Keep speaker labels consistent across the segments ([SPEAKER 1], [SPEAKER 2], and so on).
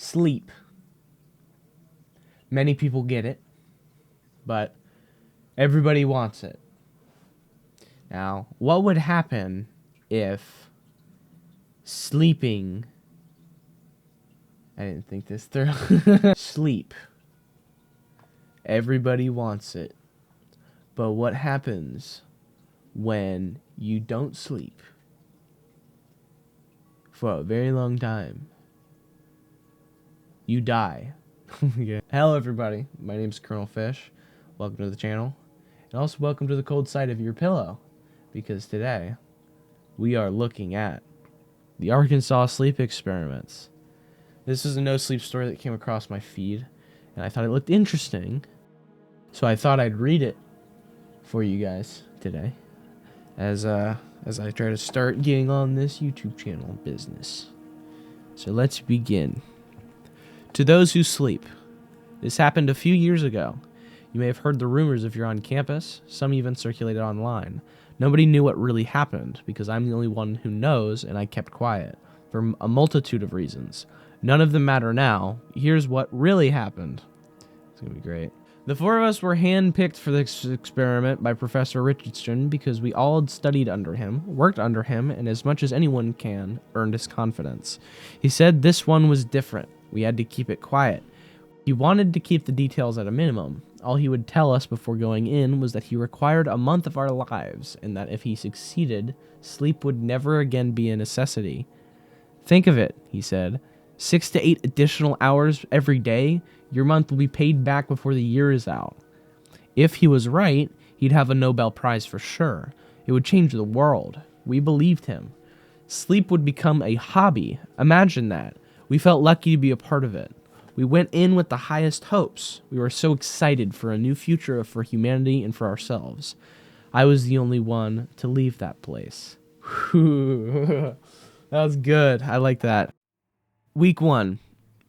[SPEAKER 1] Sleep. Many people get it, but everybody wants it. Now, what would happen if sleeping... I didn't think this through. Sleep. Everybody wants it. But what happens when you don't sleep for a very long time? You die. Yeah. Hello everybody, my name's Colonel Fish. Welcome to the channel. And also welcome to the cold side of your pillow. Because today, we are looking at the Arkansas sleep experiments. This is a no-sleep story that came across my feed, and I thought it looked interesting. So I thought I'd read it for you guys today. As I try to start getting on this YouTube channel business. So let's begin. To those who sleep. This happened a few years ago. You may have heard the rumors if you're on campus. Some even circulated online. Nobody knew what really happened, because I'm the only one who knows, and I kept quiet. For a multitude of reasons. None of them matter now. Here's what really happened. It's gonna be great. The four of us were handpicked for this experiment by Professor Richardson because we all had studied under him, worked under him, and as much as anyone can, earned his confidence. He said this one was different. We had to keep it quiet. He wanted to keep the details at a minimum. All he would tell us before going in was that he required a month of our lives, and that if he succeeded, sleep would never again be a necessity. Think of it, he said. 6 to 8 additional hours every day, your month will be paid back before the year is out. If he was right, he'd have a Nobel Prize for sure. It would change the world. We believed him. Sleep would become a hobby. Imagine that. We felt lucky to be a part of it. We went in with the highest hopes. We were so excited for a new future for humanity and for ourselves. I was the only one to leave that place. That was good. I like that. Week 1.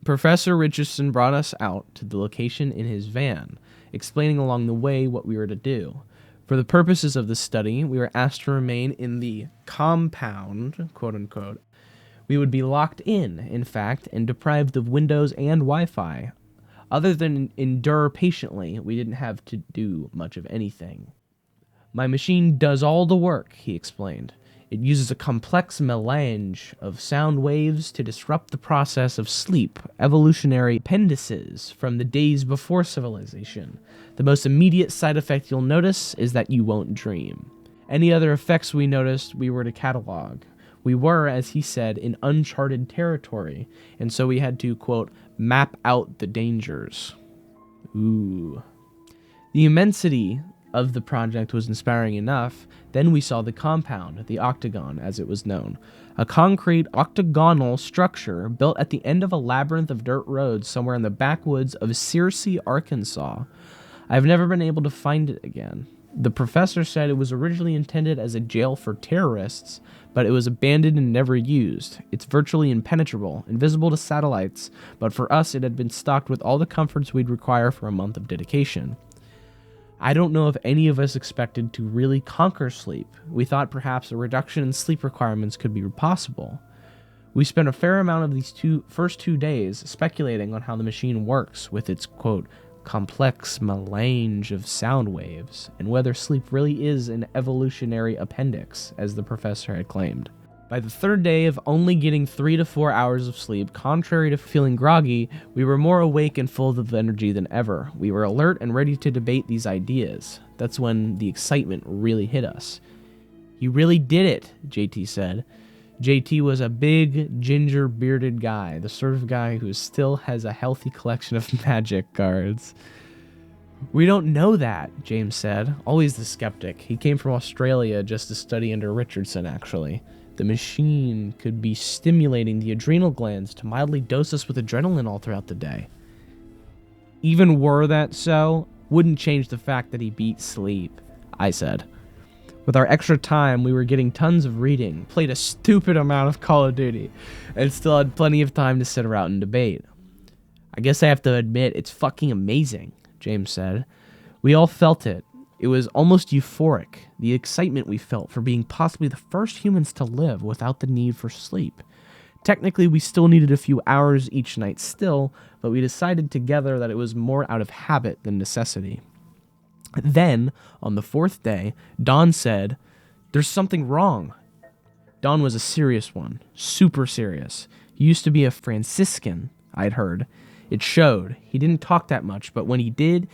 [SPEAKER 1] Professor Richardson brought us out to the location in his van, explaining along the way what we were to do. For the purposes of the study, we were asked to remain in the compound, quote-unquote. We would be locked in fact, and deprived of windows and Wi-Fi. Other than endure patiently, we didn't have to do much of anything. My machine does all the work, he explained. It uses a complex melange of sound waves to disrupt the process of sleep, evolutionary appendices from the days before civilization. The most immediate side effect you'll notice is that you won't dream. Any other effects we noticed, we were to catalog. We were, as he said, in uncharted territory, and so we had to, quote, map out the dangers. Ooh. The immensity of the project was inspiring enough. Then we saw the compound, the octagon as it was known, a concrete octagonal structure built at the end of a labyrinth of dirt roads somewhere in the backwoods of Searcy, Arkansas. I've never been able to find it again. The professor said it was originally intended as a jail for terrorists, but it was abandoned and never used. It's virtually impenetrable, invisible to satellites, but for us it had been stocked with all the comforts we'd require for a month of dedication. I don't know if any of us expected to really conquer sleep. We thought perhaps a reduction in sleep requirements could be possible. We spent a fair amount of these first 2 days speculating on how the machine works with its, quote, complex melange of sound waves, and whether sleep really is an evolutionary appendix, as the professor had claimed. By the 3rd day of only getting 3 to 4 hours of sleep, contrary to feeling groggy, we were more awake and full of energy than ever. We were alert and ready to debate these ideas. That's when the excitement really hit us. "He really did it," JT said. JT was a big, ginger-bearded guy, the sort of guy who still has a healthy collection of magic cards. "We don't know that," James said, always the skeptic. He came from Australia just to study under Richardson, actually. The machine could be stimulating the adrenal glands to mildly dose us with adrenaline all throughout the day. "Even were that so, wouldn't change the fact that he beat sleep," I said. With our extra time, we were getting tons of reading, played a stupid amount of Call of Duty, and still had plenty of time to sit around and debate. "I guess I have to admit, it's fucking amazing," James said. We all felt it. It was almost euphoric, the excitement we felt for being possibly the first humans to live without the need for sleep. Technically, we still needed a few hours each night still, but we decided together that it was more out of habit than necessity. Then, on the 4th day, Don said, "There's something wrong." Don was a serious one, super serious. He used to be a Franciscan, I'd heard. It showed. He didn't talk that much, but when he did,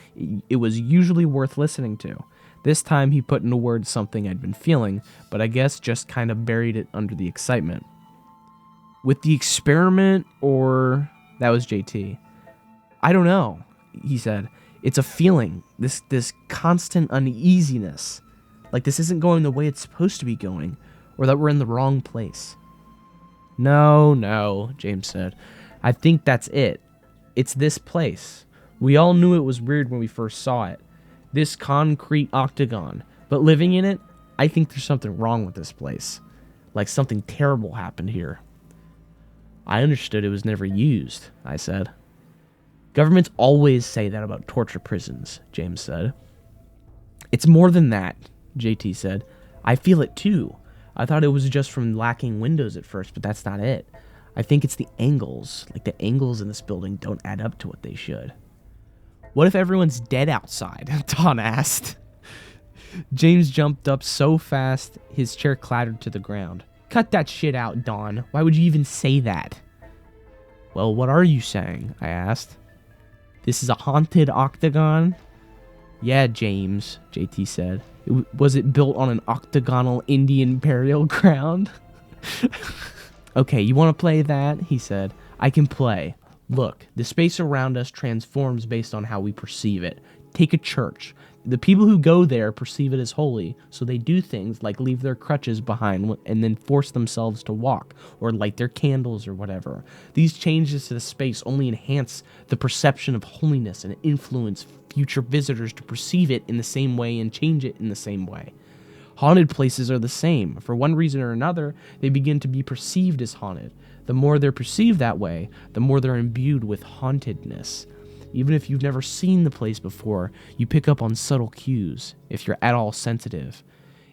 [SPEAKER 1] it was usually worth listening to. This time he put into words something I'd been feeling, but I guess just kind of buried it under the excitement. With the experiment, or... That was JT. "I don't know," he said. "It's a feeling, this constant uneasiness. Like this isn't going the way it's supposed to be going, or that we're in the wrong place." No, James said. "I think that's it. It's this place. We all knew it was weird when we first saw it. This concrete octagon. But living in it, I think there's something wrong with this place. Like something terrible happened here." "I understood it was never used," I said. "Governments always say that about torture prisons," James said. "It's more than that," JT said. "I feel it too. I thought it was just from lacking windows at first, but that's not it. I think it's the angles. Like the angles in this building don't add up to what they should." "What if everyone's dead outside?" Don asked. James jumped up so fast, his chair clattered to the ground. "Cut that shit out, Don. Why would you even say that?" "Well, what are you saying?" I asked. "This is a haunted octagon?" "Yeah, James," JT said. Was it built on an octagonal Indian burial ground?" "Okay, you want to play that?" he said. "I can play. Look, the space around us transforms based on how we perceive it. Take a church. The people who go there perceive it as holy, so they do things like leave their crutches behind and then force themselves to walk, or light their candles or whatever. These changes to the space only enhance the perception of holiness and influence future visitors to perceive it in the same way and change it in the same way. Haunted places are the same. For one reason or another, they begin to be perceived as haunted. The more they're perceived that way, the more they're imbued with hauntedness. Even if you've never seen the place before, you pick up on subtle cues, if you're at all sensitive.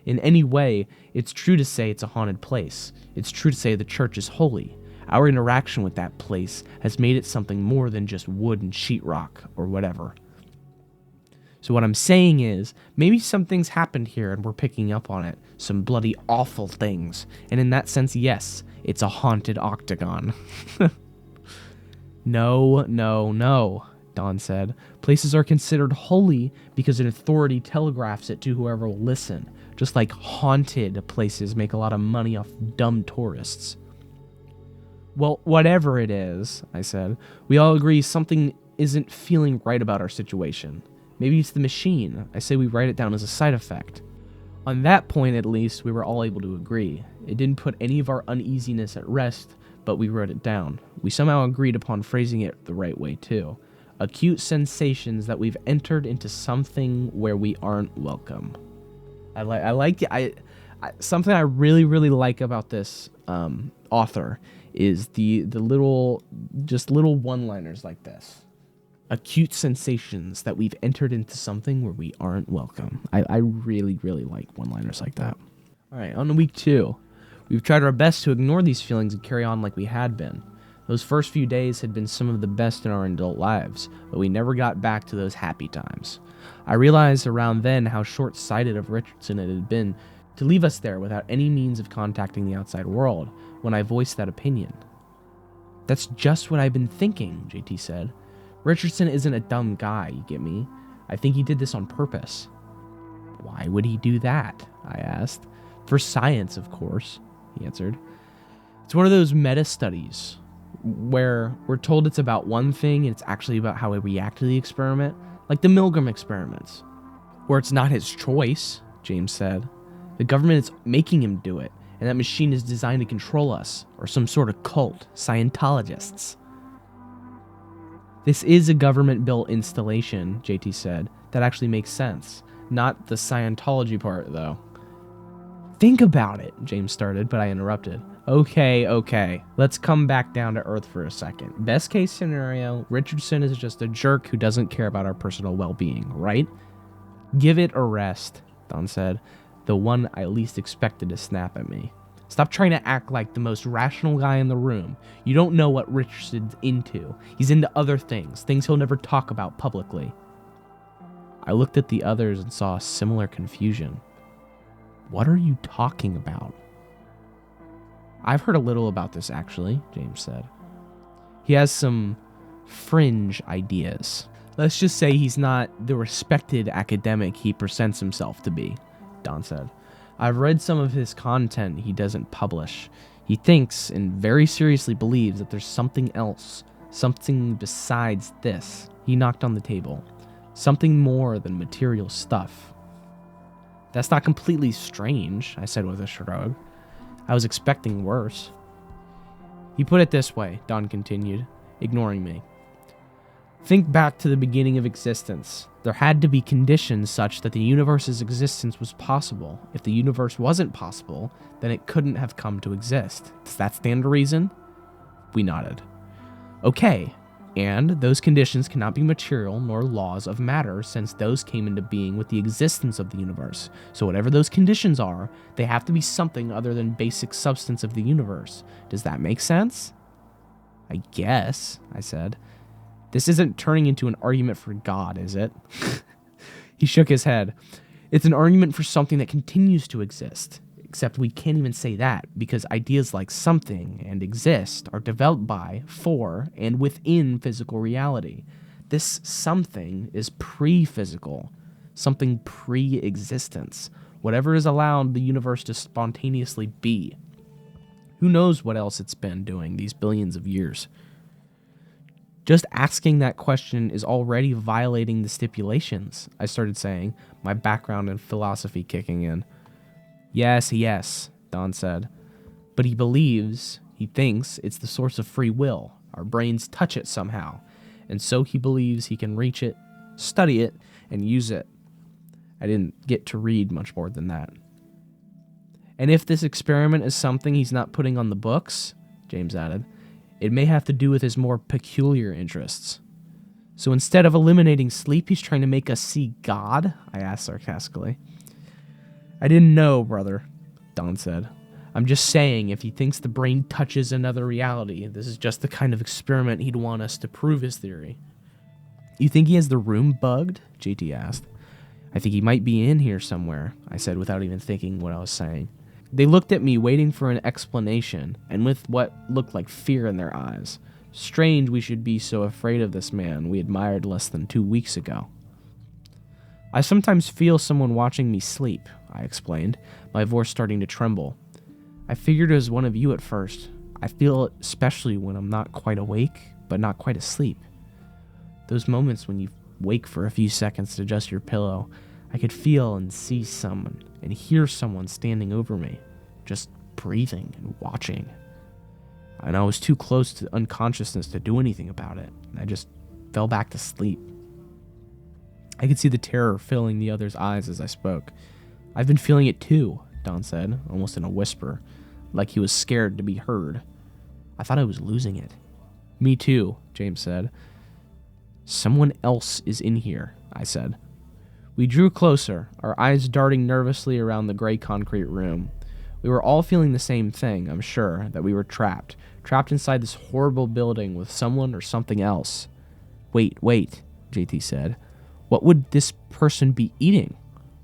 [SPEAKER 1] In any way, it's true to say it's a haunted place. It's true to say the church is holy. Our interaction with that place has made it something more than just wood and sheetrock, or whatever. So what I'm saying is, maybe some things happened here and we're picking up on it. Some bloody awful things. And in that sense, yes, it's a haunted octagon." No, Don said. "Places are considered holy because an authority telegraphs it to whoever will listen. Just like haunted places make a lot of money off dumb tourists." "Well, whatever it is," I said, "we all agree something isn't feeling right about our situation. Maybe it's the machine. I say we write it down as a side effect." On that point, at least, we were all able to agree. It didn't put any of our uneasiness at rest, but we wrote it down. We somehow agreed upon phrasing it the right way, too. Acute sensations that we've entered into something where we aren't welcome. Something I really like about this author is the little one-liners like this. Acute sensations that we've entered into something where we aren't welcome. I really like one-liners like that. All right, on to week 2. We've tried our best to ignore these feelings and carry on like we had been. Those first few days had been some of the best in our adult lives, but we never got back to those happy times. I realized around then how short-sighted of Richardson it had been to leave us there without any means of contacting the outside world when I voiced that opinion. "That's just what I've been thinking," JT said. "Richardson isn't a dumb guy, you get me? I think he did this on purpose." "Why would he do that?" I asked. "For science, of course," he answered. "It's one of those meta-studies where we're told it's about one thing and it's actually about how we react to the experiment, like the Milgram experiments." "Or it's not his choice," James said. "The government is making him do it, and that machine is designed to control us, or some sort of cult, Scientologists." "This is a government-built installation," JT said. "That actually makes sense. Not the Scientology part, though." "Think about it," James started, but I interrupted. Okay. Let's come back down to earth for a second. Best case scenario, Richardson is just a jerk who doesn't care about our personal well-being, right? "Give it a rest," Don said, the one I least expected to snap at me. Stop trying to act like the most rational guy in the room. You don't know what Richardson's into. He's into other things he'll never talk about publicly. I looked at the others and saw a similar confusion. What are you talking about? I've heard a little about this, actually, James said. He has some fringe ideas. Let's just say he's not the respected academic he presents himself to be, Don said. I've read some of his content he doesn't publish. He thinks and very seriously believes that there's something else, something besides this. He knocked on the table. Something more than material stuff. That's not completely strange, I said with a shrug. I was expecting worse. He put it this way, Don continued, ignoring me. Think back to the beginning of existence. There had to be conditions such that the universe's existence was possible. If the universe wasn't possible, then it couldn't have come to exist. Does that stand to reason? We nodded. Okay, and those conditions cannot be material nor laws of matter, since those came into being with the existence of the universe. So whatever those conditions are, they have to be something other than basic substance of the universe. Does that make sense? I guess, I said. This isn't turning into an argument for God, is it? He shook his head. It's an argument for something that continues to exist. Except we can't even say that, because ideas like something and exist are developed by, for, and within physical reality. This something is pre-physical, something pre-existence, whatever is allowed the universe to spontaneously be. Who knows what else it's been doing these billions of years? Just asking that question is already violating the stipulations, I started saying, my background in philosophy kicking in. Yes, Don said. But he thinks it's the source of free will. Our brains touch it somehow. And so he believes he can reach it, study it, and use it. I didn't get to read much more than that. And if this experiment is something he's not putting on the books, James added, it may have to do with his more peculiar interests. So instead of eliminating sleep, he's trying to make us see God? I asked sarcastically. I didn't know, brother, Don said. I'm just saying, if he thinks the brain touches another reality, this is just the kind of experiment he'd want us to prove his theory. You think he has the room bugged? JT asked. I think he might be in here somewhere, I said without even thinking what I was saying. They looked at me, waiting for an explanation, and with what looked like fear in their eyes. Strange we should be so afraid of this man we admired less than 2 weeks ago. I sometimes feel someone watching me sleep, I explained, my voice starting to tremble. I figured it was one of you at first. I feel it especially when I'm not quite awake, but not quite asleep. Those moments when you wake for a few seconds to adjust your pillow, I could feel and see someone and hear someone standing over me, just breathing and watching. And I was too close to unconsciousness to do anything about it. I just fell back to sleep. I could see the terror filling the other's eyes as I spoke. I've been feeling it too, Don said, almost in a whisper, like he was scared to be heard. I thought I was losing it. Me too, James said. Someone else is in here, I said. We drew closer, our eyes darting nervously around the gray concrete room. We were all feeling the same thing, I'm sure, that we were trapped inside this horrible building with someone or something else. Wait, JT said. What would this person be eating?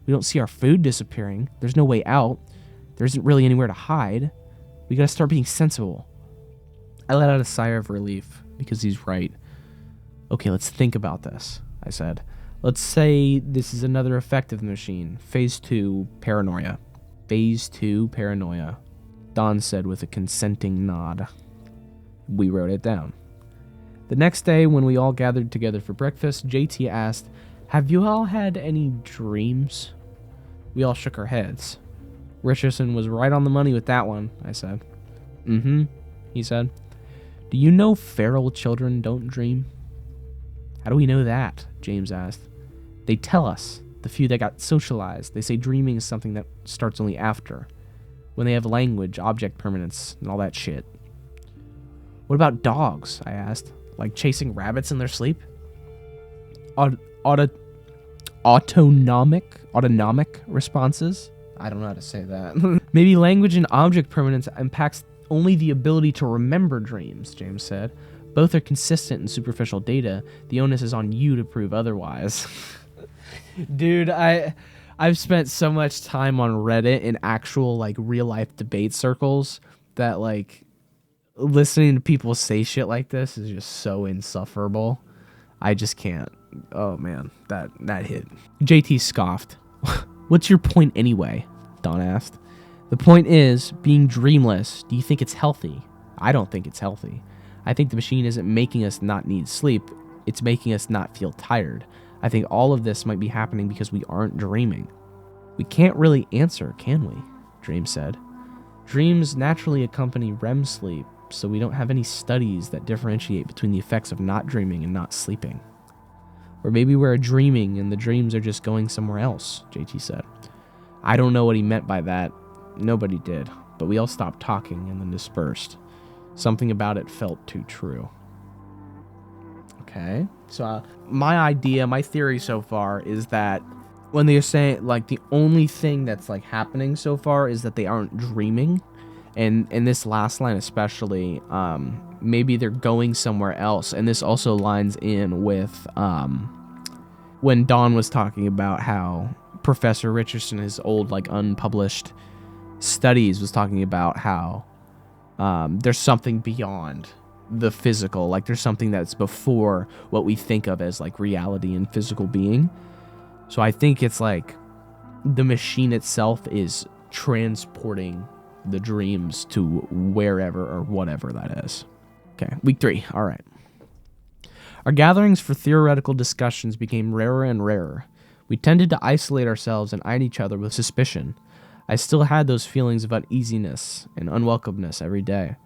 [SPEAKER 1] We don't see our food disappearing. There's no way out. There isn't really anywhere to hide. We gotta start being sensible. I let out a sigh of relief, because he's right. Okay, let's think about this, I said. Let's say this is another effect of the machine. Phase 2, paranoia. Phase 2, paranoia, Don said with a consenting nod. We wrote it down. The next day, when we all gathered together for breakfast, JT asked, have you all had any dreams? We all shook our heads. Richardson was right on the money with that one, I said. He said. Do you know feral children don't dream? How do we know that? James asked. They tell us, the few that got socialized. They say dreaming is something that starts only after, when they have language, object permanence, and all that shit. What about dogs? I asked. Like chasing rabbits in their sleep? Autonomic responses? I don't know how to say that. Maybe language and object permanence impacts only the ability to remember dreams, James said. Both are consistent in superficial data. The onus is on you to prove otherwise. Dude, I've spent so much time on Reddit in actual like real life debate circles that like listening to people say shit like this is just so insufferable. I just can't. Oh man, that hit. JT scoffed. What's your point anyway? Don asked. The point is, being dreamless, do you think it's healthy? I don't think it's healthy. I think the machine isn't making us not need sleep, it's making us not feel tired. I think all of this might be happening because we aren't dreaming. We can't really answer, can we? Dream said. Dreams naturally accompany REM sleep, so we don't have any studies that differentiate between the effects of not dreaming and not sleeping. Or maybe we're dreaming and the dreams are just going somewhere else, JT said. I don't know what he meant by that. Nobody did, but we all stopped talking and then dispersed. Something about it felt too true. Okay, so my theory so far is that when they're saying, like, the only thing that's, like, happening so far is that they aren't dreaming, and in this last line especially, maybe they're going somewhere else, and this also lines in with, when Dawn was talking about how Professor Richardson, his old, like, unpublished studies, was talking about how there's something beyond the physical, like there's something that's before what we think of as like reality and physical being. So I think it's like the machine itself is transporting the dreams to wherever or whatever that is. Okay, week 3. All right. Our gatherings for theoretical discussions became rarer and rarer. We tended to isolate ourselves and eyed each other with suspicion. I still had those feelings of uneasiness and unwelcomeness every day.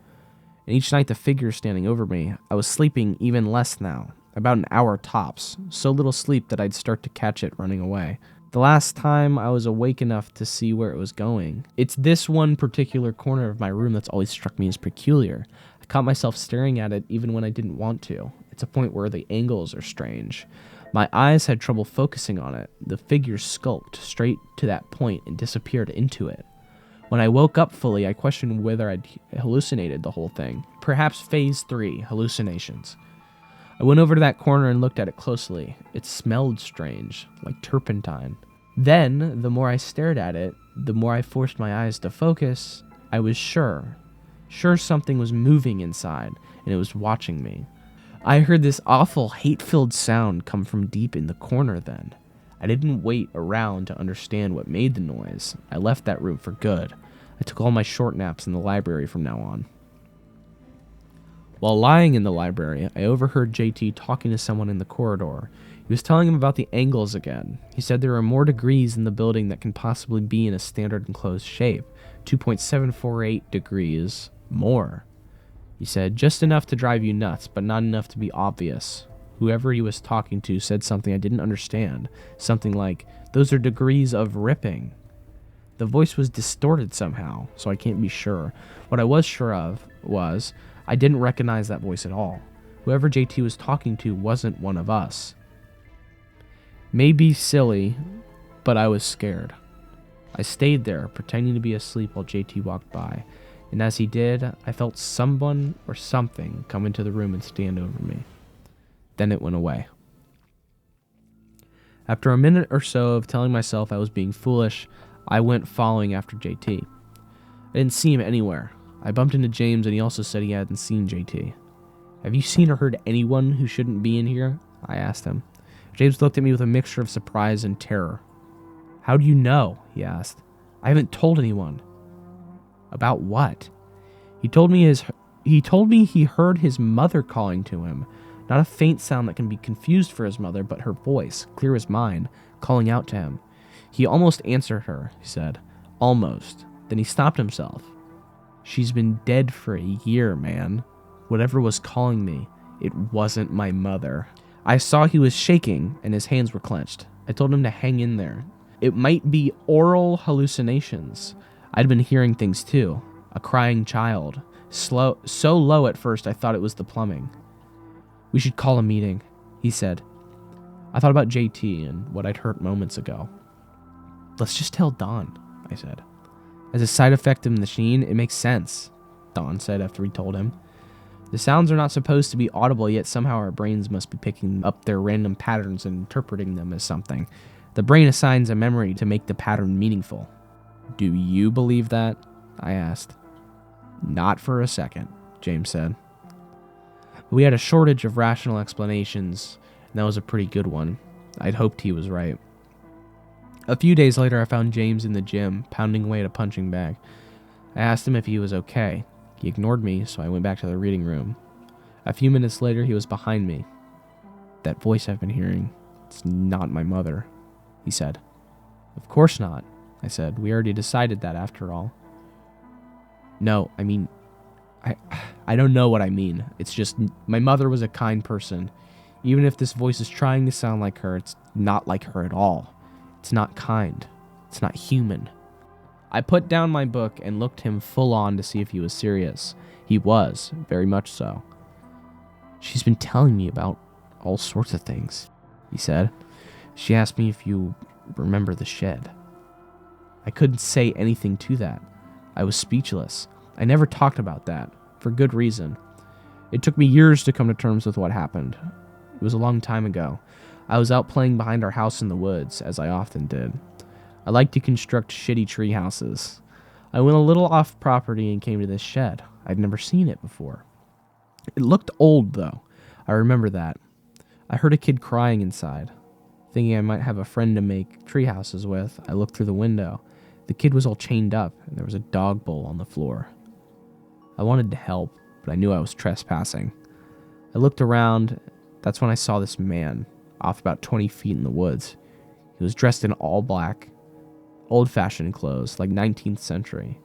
[SPEAKER 1] And each night the figure standing over me, I was sleeping even less now, about an hour tops, so little sleep that I'd start to catch it running away. The last time I was awake enough to see where it was going. It's this one particular corner of my room that's always struck me as peculiar. I caught myself staring at it even when I didn't want to. It's a point where the angles are strange. My eyes had trouble focusing on it. The figure skulked straight to that point and disappeared into it. When I woke up fully, I questioned whether I'd hallucinated the whole thing. Perhaps phase 3, hallucinations. I went over to that corner and looked at it closely. It smelled strange, like turpentine. Then, the more I stared at it, the more I forced my eyes to focus, I was sure something was moving inside, and it was watching me. I heard this awful, hate-filled sound come from deep in the corner then. I didn't wait around to understand what made the noise. I left that room for good. I took all my short naps in the library from now on. While lying in the library, I overheard JT talking to someone in the corridor. He was telling him about the angles again. He said there are more degrees in the building that can possibly be in a standard enclosed shape. 2.748 degrees more. He said, just enough to drive you nuts, but not enough to be obvious. Whoever he was talking to said something I didn't understand. Something like, those are degrees of ripping. The voice was distorted somehow, so I can't be sure. What I was sure of was, I didn't recognize that voice at all. Whoever JT was talking to wasn't one of us. Maybe silly, but I was scared. I stayed there, pretending to be asleep while JT walked by. And as he did, I felt someone or something come into the room and stand over me. Then it went away. After a minute or so of telling myself I was being foolish, I went following after JT. I didn't see him anywhere. I bumped into James and he also said he hadn't seen JT. Have you seen or heard anyone who shouldn't be in here? I asked him. James looked at me with a mixture of surprise and terror. How do you know? He asked. I haven't told anyone. About what? He told me he heard his mother calling to him. Not a faint sound that can be confused for his mother, but her voice, clear as mine, calling out to him. He almost answered her, he said. Almost. Then he stopped himself. She's been dead for a year, man. Whatever was calling me, it wasn't my mother. I saw he was shaking and his hands were clenched. I told him to hang in there. It might be oral hallucinations. I'd been hearing things too. A crying child. So low at first I thought it was the plumbing. We should call a meeting, he said. I thought about JT and what I'd heard moments ago. Let's just tell Dawn, I said. As a side effect of the machine, it makes sense, Don said after we told him. The sounds are not supposed to be audible, yet somehow our brains must be picking up their random patterns and interpreting them as something. The brain assigns a memory to make the pattern meaningful. Do you believe that? I asked. Not for a second, James said. We had a shortage of rational explanations, and that was a pretty good one. I'd hoped he was right. A few days later, I found James in the gym, pounding away at a punching bag. I asked him if he was okay. He ignored me, so I went back to the reading room. A few minutes later, he was behind me. That voice I've been hearing, it's not my mother, he said. Of course not, I said. We already decided that after all. No, I mean, I don't know what I mean. It's just, my mother was a kind person. Even if this voice is trying to sound like her, it's not like her at all. It's not kind. It's not human. I put down my book and looked him full on to see if he was serious. He was, very much so. She's been telling me about all sorts of things, he said. She asked me if you remember the shed. I couldn't say anything to that. I was speechless. I never talked about that, for good reason. It took me years to come to terms with what happened. It was a long time ago. I was out playing behind our house in the woods, as I often did. I like to construct shitty tree houses. I went a little off property and came to this shed. I'd never seen it before. It looked old, though. I remember that. I heard a kid crying inside. Thinking I might have a friend to make tree houses with, I looked through the window. The kid was all chained up, and there was a dog bowl on the floor. I wanted to help, but I knew I was trespassing. I looked around. That's when I saw this man, off about 20 feet in the woods. He was dressed in all black, old-fashioned clothes, like 19th century.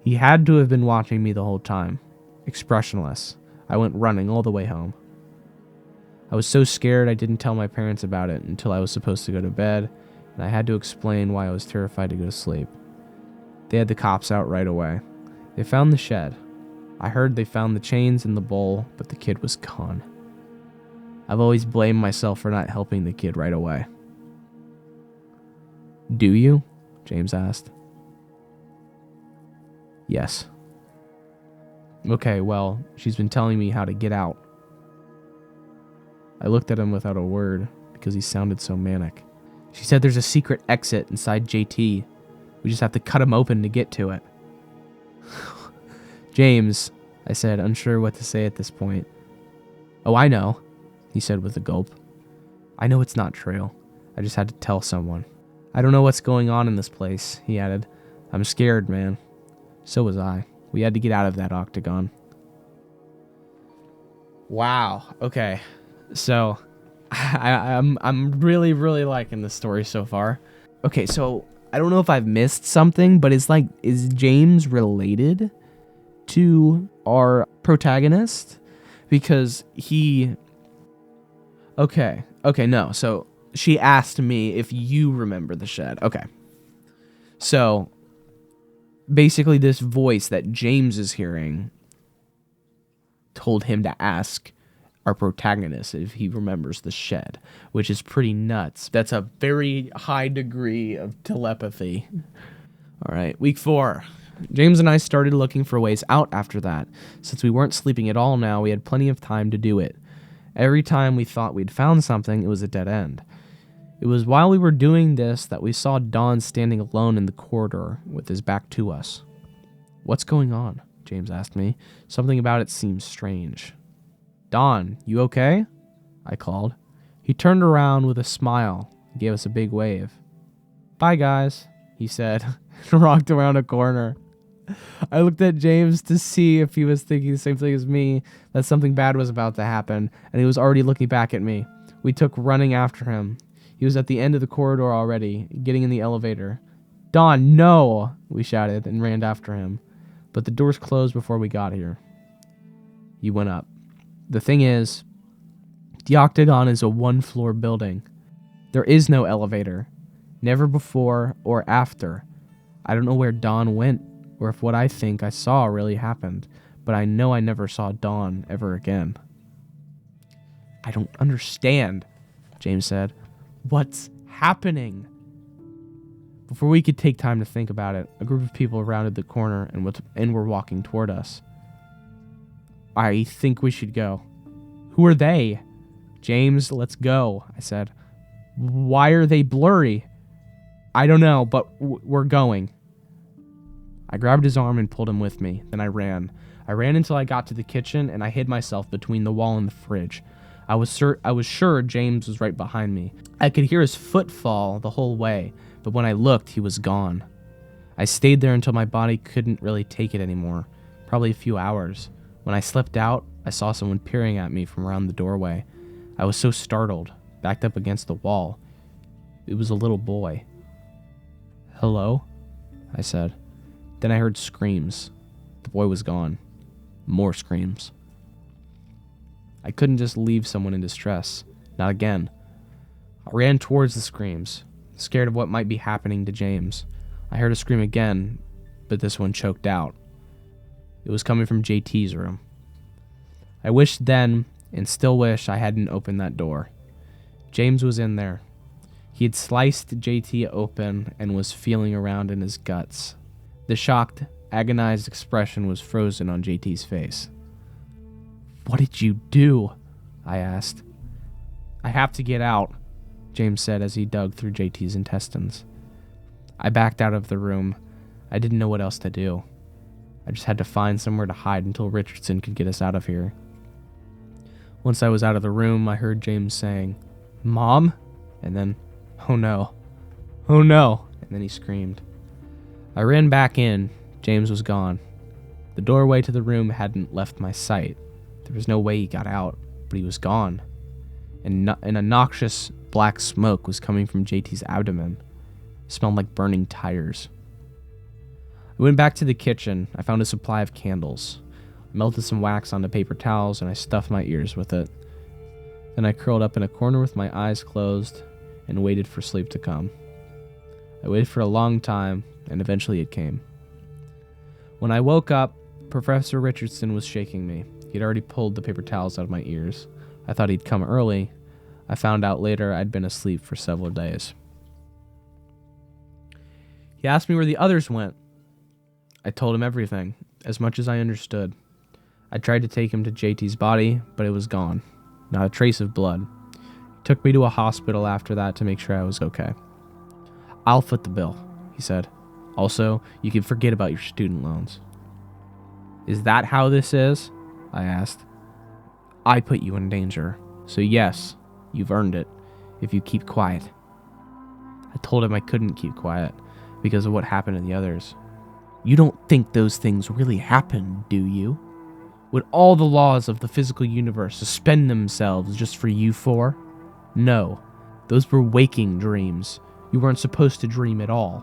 [SPEAKER 1] He had to have been watching me the whole time, expressionless. I went running all the way home. I was so scared I didn't tell my parents about it until I was supposed to go to bed, and I had to explain why I was terrified to go to sleep. They had the cops out right away. They found the shed. I heard they found the chains in the bowl, but the kid was gone. I've always blamed myself for not helping the kid right away. Do you? James asked. Yes. Okay, well, she's been telling me how to get out. I looked at him without a word because he sounded so manic. She said there's a secret exit inside JT. We just have to cut him open to get to it. James, I said, unsure what to say at this point. Oh, I know, he said with a gulp. I know it's not true. I just had to tell someone. I don't know what's going on in this place, he added. I'm scared, man. So was I. We had to get out of that octagon. Wow. Okay. So, I'm really liking this story so far. Okay, so I don't know if I've missed something, but is James related to our protagonist? Because Okay, no. So she asked me if you remember the shed. Okay. So basically this voice that James is hearing told him to ask our protagonist if he remembers the shed, which is pretty nuts. That's a very high degree of telepathy. All right, week 4. James and I started looking for ways out after that. Since we weren't sleeping at all now, we had plenty of time to do it. Every time we thought we'd found something, it was a dead end. It was while we were doing this that we saw Don standing alone in the corridor with his back to us. What's going on? James asked me. Something about it seems strange. Don, you okay? I called. He turned around with a smile and gave us a big wave. Bye, guys, he said, and walked around a corner. I looked at James to see if he was thinking the same thing as me, that something bad was about to happen, and he was already looking back at me. We took running after him. He was at the end of the corridor already, getting in the elevator. Don, no! We shouted and ran after him, but the doors closed before we got here. He went up. The thing is, the Octagon is a 1-floor building. There is no elevator. Never before or after. I don't know where Don went, or if what I think I saw really happened, but I know I never saw Don ever again. I don't understand, James said. What's happening? Before we could take time to think about it, a group of people rounded the corner and were walking toward us. I think we should go. Who are they? James, let's go, I said. Why are they blurry? I don't know, but we're going. I grabbed his arm and pulled him with me. Then I ran. I ran until I got to the kitchen, and I hid myself between the wall and the fridge. I was sure James was right behind me. I could hear his footfall the whole way, but when I looked, he was gone. I stayed there until my body couldn't really take it anymore, probably a few hours. When I slipped out, I saw someone peering at me from around the doorway. I was so startled, backed up against the wall. It was a little boy. Hello? I said. Then I heard screams. The boy was gone. More screams. I couldn't just leave someone in distress. Not again. I ran towards the screams, scared of what might be happening to James. I heard a scream again, but this one choked out. It was coming from JT's room. I wished then, and still wish, I hadn't opened that door. James was in there. He had sliced JT open and was feeling around in his guts. The shocked, agonized expression was frozen on JT's face. What did you do? I asked. I have to get out, James said as he dug through JT's intestines. I backed out of the room. I didn't know what else to do. I just had to find somewhere to hide until Richardson could get us out of here. Once I was out of the room, I heard James saying, Mom? And then, oh no. Oh no. And then he screamed. I ran back in. James was gone. The doorway to the room hadn't left my sight. There was no way he got out, but he was gone. And a noxious black smoke was coming from JT's abdomen. It smelled like burning tires. I went back to the kitchen. I found a supply of candles. I melted some wax onto paper towels and I stuffed my ears with it. Then I curled up in a corner with my eyes closed and waited for sleep to come. I waited for a long time and eventually it came. When I woke up, Professor Richardson was shaking me. He'd already pulled the paper towels out of my ears. I thought he'd come early. I found out later I'd been asleep for several days. He asked me where the others went. I told him everything, as much as I understood. I tried to take him to JT's body, but it was gone. Not a trace of blood. He took me to a hospital after that to make sure I was okay. I'll foot the bill, he said. Also, you can forget about your student loans. Is that how this is? I asked. I put you in danger, so yes, you've earned it, if you keep quiet. I told him I couldn't keep quiet, because of what happened to the others. You don't think those things really happened, do you? Would all the laws of the physical universe suspend themselves just for you four? No, those were waking dreams. You weren't supposed to dream at all.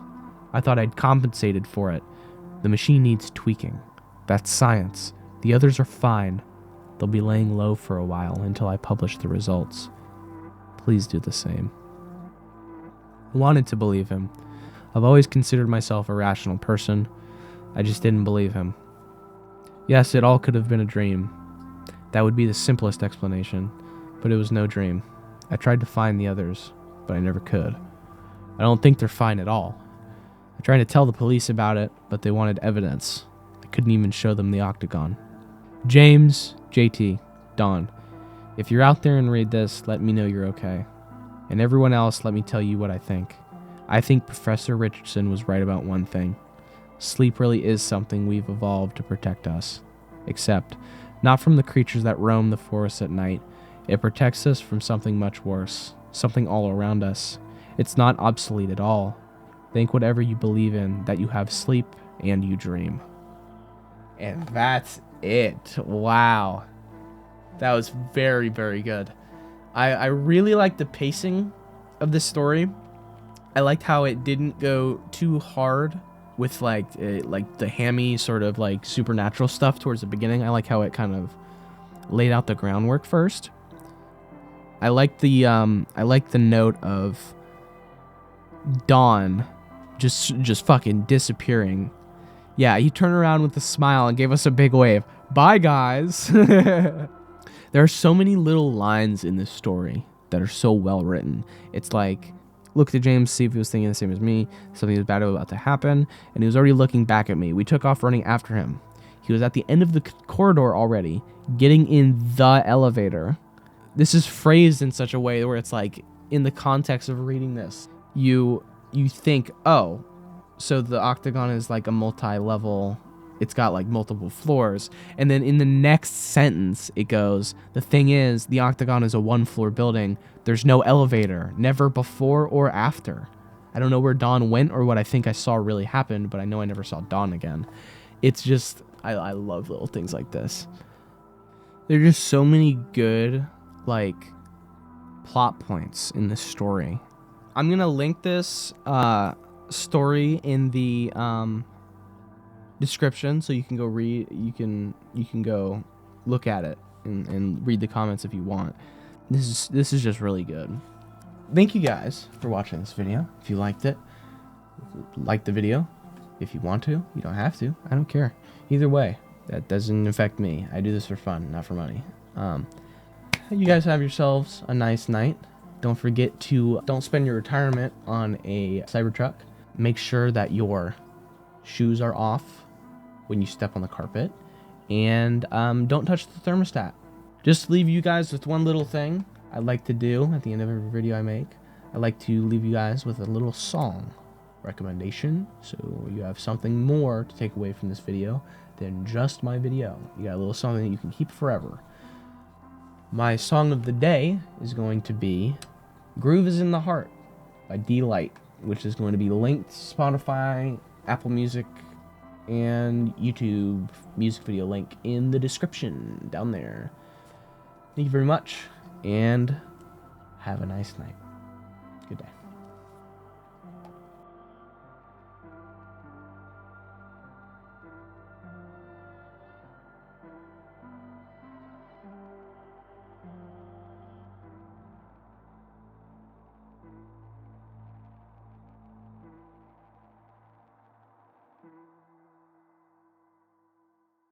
[SPEAKER 1] I thought I'd compensated for it. The machine needs tweaking. That's science. The others are fine. They'll be laying low for a while until I publish the results. Please do the same. I wanted to believe him. I've always considered myself a rational person. I just didn't believe him. Yes, it all could have been a dream. That would be the simplest explanation, but it was no dream. I tried to find the others, but I never could. I don't think they're fine at all. I tried to tell the police about it, but they wanted evidence. I couldn't even show them the octagon. James, JT, Don, if you're out there and read this, let me know you're okay. And everyone else, let me tell you what I think. I think Professor Richardson was right about one thing. Sleep really is something we've evolved to protect us. Except, not from the creatures that roam the forest at night. It protects us from something much worse. Something all around us. It's not obsolete at all. Think whatever you believe in, that you have sleep and you dream. And that's it. Wow. That was very, very good. I really liked the pacing of this story. I liked how it didn't go too hard with like the hammy sort of like supernatural stuff towards the beginning. I like how it kind of laid out the groundwork first. I like the note of Dawn just fucking disappearing. Yeah, he turned around with a smile and gave us a big wave. Bye, guys. There are so many little lines in this story that are so well written. It's like looked at James to see if he was thinking the same as me. Something was bad about to happen, and he was already looking back at me. We took off running after him. He was at the end of the corridor already, getting in the elevator. This is phrased in such a way where it's like, in the context of reading this, you think, oh, so the octagon is like a multi-level, it's got like multiple floors. And then in the next sentence, it goes, the thing is, the octagon is a 1-floor building. There's no elevator, never before or after. I don't know where Dawn went or what I think I saw really happened, but I know I never saw Dawn again. It's just, I love little things like this. There are just so many good, like, plot points in this story. I'm going to link this story in the description so you can go read, you can go look at it and read the comments if you want. This is just really good. Thank you guys for watching this video. If you liked it, like the video. If you want to, you don't have to. I don't care. Either way, that doesn't affect me. I do this for fun, not for money. You guys have yourselves a nice night. Don't forget to don't spend your retirement on a Cybertruck. Make sure that your shoes are off when you step on the carpet, and don't touch the thermostat. Just leave you guys with one little thing I like to do at the end of every video I make. I like to leave you guys with a little song recommendation, so you have something more to take away from this video than just my video. You got a little something that you can keep forever. My song of the day is going to be Groove is in the Heart by Deee-Lite, which is going to be linked to Spotify, Apple Music, and YouTube music video link in the description down there. Thank you very much, and have a nice night. Good day.